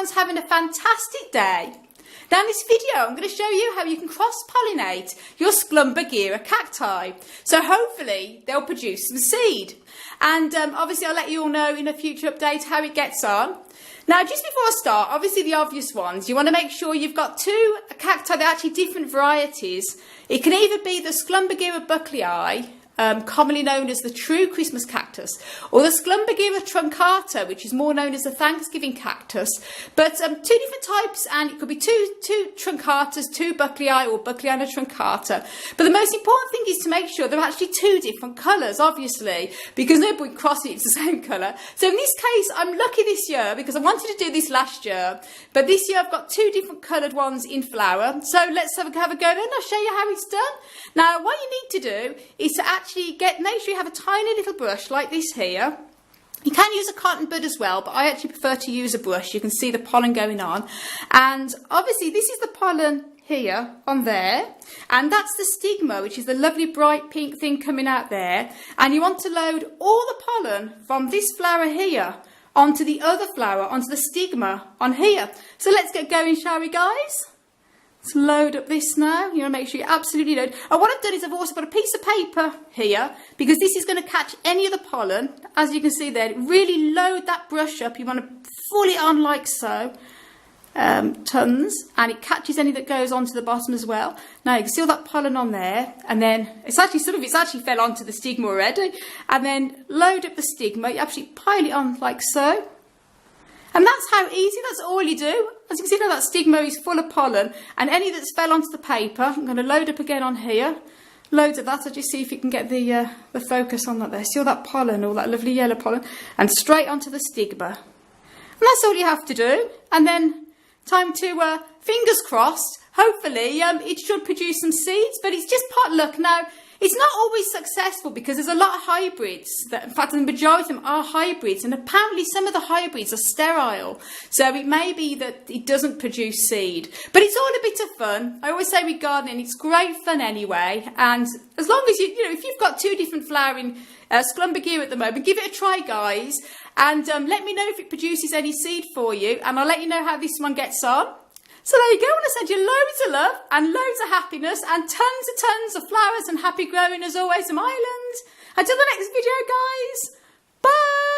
everyone's having a fantastic day. Now in this video, I'm going to show you how you can cross-pollinate your Schlumbergera cacti. So hopefully they'll produce some seed. And obviously I'll let you all know in a future update how it gets on. Now just before I start, obviously the obvious ones, you want to make sure you've got two cacti, they're actually different varieties. It can either be the Schlumbergera bucklei, commonly known as the true Christmas cactus, or the Schlumbergera truncata, which is more known as the Thanksgiving cactus. But two different types, and it could be two truncatas, two bucklei, or bucklei truncata. But the most important thing is to make sure they're actually two different colours, obviously, because nobody would cross it, it's the same colour. So in this case, I'm lucky this year because I wanted to do this last year, but this year I've got two different coloured ones in flower. So let's have a go then. I'll show you how it's done. Now, what you need to do is to actually make sure you have a tiny little brush like this here. You can use a cotton bud as well, but I actually prefer to use a brush. You can see the pollen going on. And obviously this is the pollen here on there, and that's the stigma, which is the lovely bright pink thing coming out there. And you want to load all the pollen from this flower here onto the other flower, onto the stigma on here. So let's get going, shall we, guys? Let's load up this now. You want to make sure you absolutely load. And what I've done is I've also got a piece of paper here because this is going to catch any of the pollen. As you can see there, really load that brush up. You want to pull it on like so. Tons. And it catches any that goes onto the bottom as well. Now you can see all that pollen on there. And then it's actually fell onto the stigma already. And then load up the stigma. You actually pile it on like so. And that's how easy, that's all you do. As you can see now, that stigma is full of pollen, and any that's fell onto the paper, I'm going to load up again on here. Loads of that. I'll just see if you can get the focus on that there. See all that pollen, all that lovely yellow pollen, and straight onto the stigma. And that's all you have to do. And then time to, fingers crossed, hopefully it should produce some seeds, but it's just pot luck. Now, it's not always successful because there's a lot of hybrids. In fact, the majority of them are hybrids, and apparently some of the hybrids are sterile. So it may be that it doesn't produce seed. But it's all a bit of fun. I always say with gardening, it's great fun anyway. And as long as if you've got two different flowering Schlumbergera at the moment, give it a try, guys. And let me know if it produces any seed for you, and I'll let you know how this one gets on. So there you go. I want to send you loads of love and loads of happiness and tons of flowers and happy growing as always from Ireland. Until the next video, guys. Bye.